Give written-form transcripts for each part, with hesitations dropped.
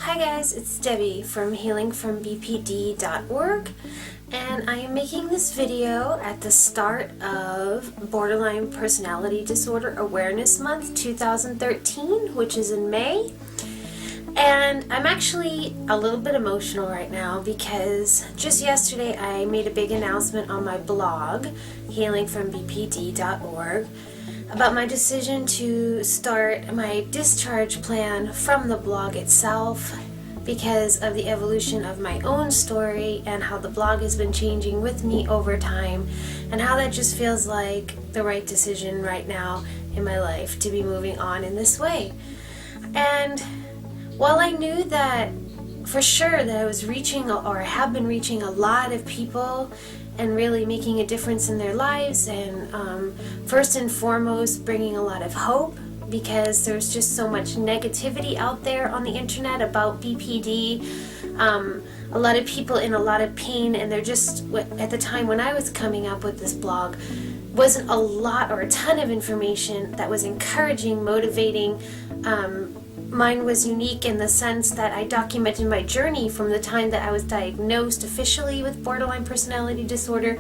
Hi guys, it's Debbie from healingfrombpd.org, and I am making this video at the start of Borderline Personality Disorder Awareness Month 2013, which is in May. And I'm actually a little bit emotional right now because just yesterday I made a big announcement on my blog, healingfrombpd.org, about my decision to start my discharge plan from the blog itself because of the evolution of my own story and how the blog has been changing with me over time, and how that just feels like the right decision right now in my life to be moving on in this way. And while I knew that for sure that I was reaching or have been reaching a lot of people and really making a difference in their lives, and first and foremost bringing a lot of hope, because there's just so much negativity out there on the internet about BPD. A lot of people in a lot of pain, and they're just, at the time when I was coming up with this blog, wasn't a lot or a ton of information that was encouraging, motivating. Mine was unique in the sense that I documented my journey from the time that I was diagnosed officially with borderline personality disorder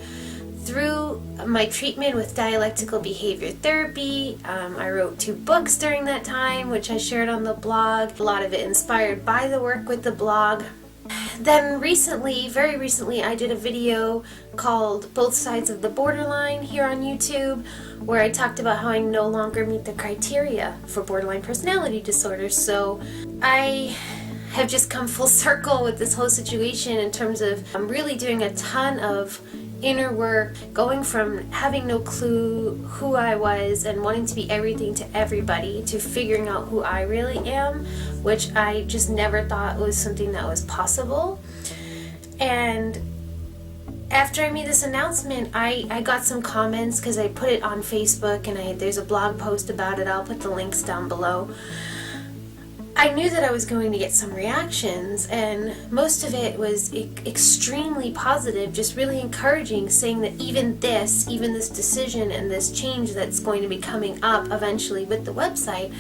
through my treatment with dialectical behavior therapy. I wrote 2 books during that time, which I shared on the blog, a lot of it inspired by the work with the blog. Then recently, very recently, I did a video called Both Sides of the Borderline here on YouTube, where I talked about how I no longer meet the criteria for borderline personality disorder. So I have just come full circle with this whole situation in terms of I'm really doing a ton of inner work, going from having no clue who I was and wanting to be everything to everybody to figuring out who I really am, which I just never thought was something that was possible. And after I made this announcement, I got some comments because I put it on Facebook, and there's a blog post about it. I'll put the links down below. I knew that I was going to get some reactions, and most of it was extremely positive, just really encouraging, saying that even this decision and this change that's going to be coming up eventually with the website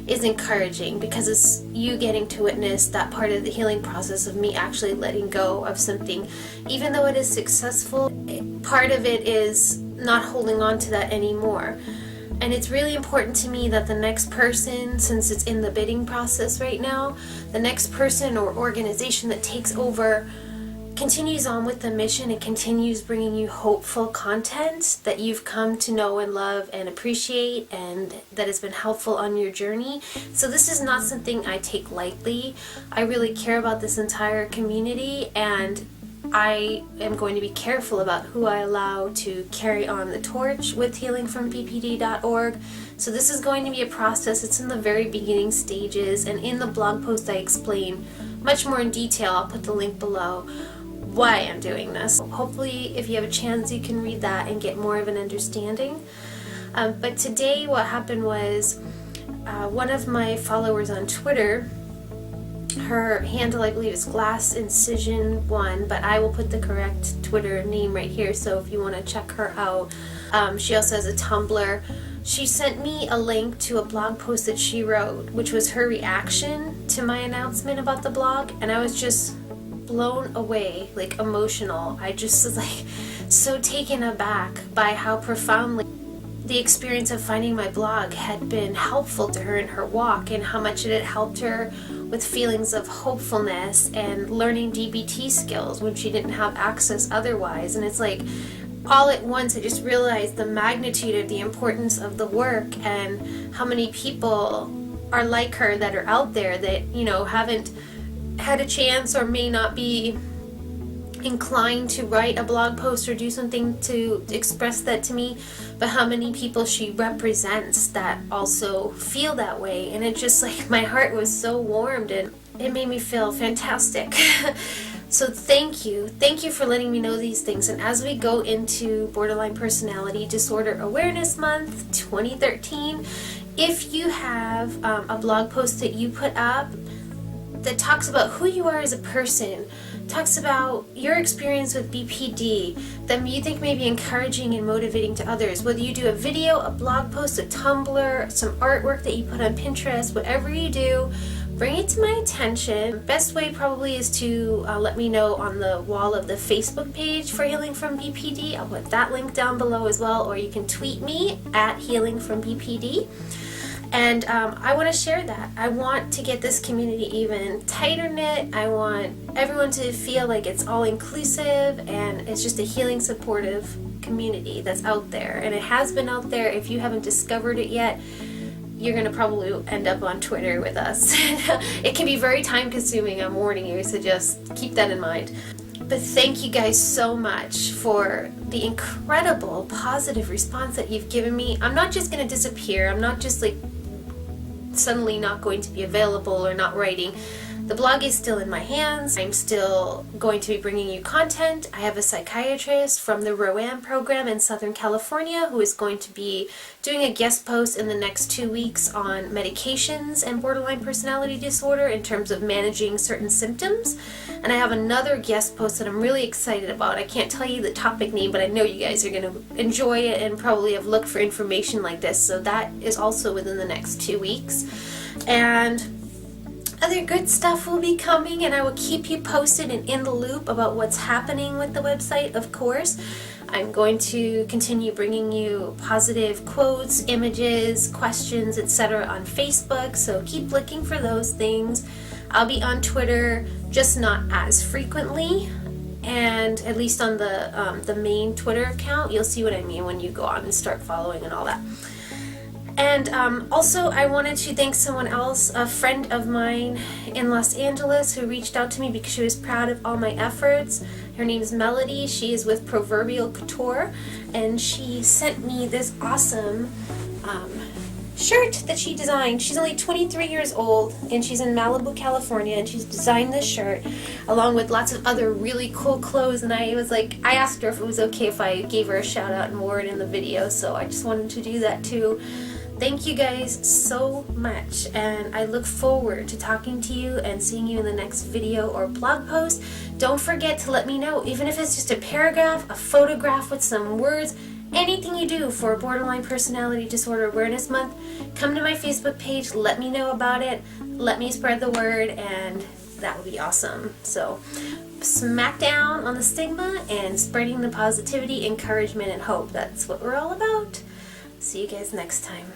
is encouraging, because it's you getting to witness that part of the healing process of me actually letting go of something. Even though it is successful, part of it is not holding on to that anymore. And it's really important to me that the next person, since it's in the bidding process right now, the next person or organization that takes over continues on with the mission and continues bringing you hopeful content that you've come to know and love and appreciate, and that has been helpful on your journey. So this is not something I take lightly. I really care about this entire community, and I am going to be careful about who I allow to carry on the torch with healingfrombpd.org. So this is going to be a process. It's in the very beginning stages, and in the blog post I explain much more in detail. I'll put the link below why I'm doing this. Hopefully if you have a chance you can read that and get more of an understanding. But today what happened was one of my followers on Twitter, her handle I believe is Glass Incision 1, but I will put the correct Twitter name right here, so if you want to check her out. She also has a Tumblr. She sent me a link to a blog post that she wrote, which was her reaction to my announcement about the blog, and I was just blown away, like emotional. I just was like so taken aback by how profoundly the experience of finding my blog had been helpful to her in her walk, and how much it had helped her with feelings of hopefulness and learning DBT skills when she didn't have access otherwise. And it's like all at once I just realized the magnitude of the importance of the work, and how many people are like her that are out there that, you know, haven't had a chance or may not be inclined to write a blog post or do something to express that to me, but how many people she represents that also feel that way. And it just, like, my heart was so warmed, and it made me feel fantastic. So thank you for letting me know these things. And as we go into Borderline Personality Disorder Awareness Month 2013, if you have a blog post that you put up that talks about who you are as a person, talks about your experience with BPD that you think may be encouraging and motivating to others, whether you do a video, a blog post, a Tumblr, some artwork that you put on Pinterest, whatever you do, bring it to my attention. Best way probably is to let me know on the wall of the Facebook page for Healing from BPD. I'll put that link down below as well, or you can tweet me at Healing from BPD. And I want to share that. I want to get this community even tighter knit. I want everyone to feel like it's all inclusive and it's just a healing, supportive community that's out there. And it has been out there. If you haven't discovered it yet, you're going to probably end up on Twitter with us. It can be very time consuming, I'm warning you, so just keep that in mind. But thank you guys so much for the incredible positive response that you've given me. I'm not just going to disappear. I'm not just like suddenly not going to be available or not writing. The blog is still in my hands. I'm still going to be bringing you content. I have a psychiatrist from the ROAM program in Southern California who is going to be doing a guest post in the next 2 weeks on medications and borderline personality disorder in terms of managing certain symptoms. And I have another guest post that I'm really excited about. I can't tell you the topic name, but I know you guys are going to enjoy it and probably have looked for information like this. So that is also within the next 2 weeks. And other good stuff will be coming, and I will keep you posted and in the loop about what's happening with the website, of course. I'm going to continue bringing you positive quotes, images, questions, etc. on Facebook, so keep looking for those things. I'll be on Twitter, just not as frequently, and at least on the main Twitter account. You'll see what I mean when you go on and start following and all that. And also, I wanted to thank someone else, a friend of mine in Los Angeles, who reached out to me because she was proud of all my efforts. Her name is Melody. She is with PROVERBIAL COUTURE, and she sent me this awesome shirt that she designed. She's only 23 years old, and she's in Malibu, California, and she's designed this shirt along with lots of other really cool clothes. And I asked her if it was okay if I gave her a shout out and wore it in the video, so I just wanted to do that too. Thank you guys so much, and I look forward to talking to you and seeing you in the next video or blog post. Don't forget to let me know, even if it's just a paragraph, a photograph with some words, anything you do for Borderline Personality Disorder Awareness Month. Come to my Facebook page, let me know about it, let me spread the word, and that would be awesome. So smack down on the stigma and spreading the positivity, encouragement, and hope. That's what we're all about. See you guys next time.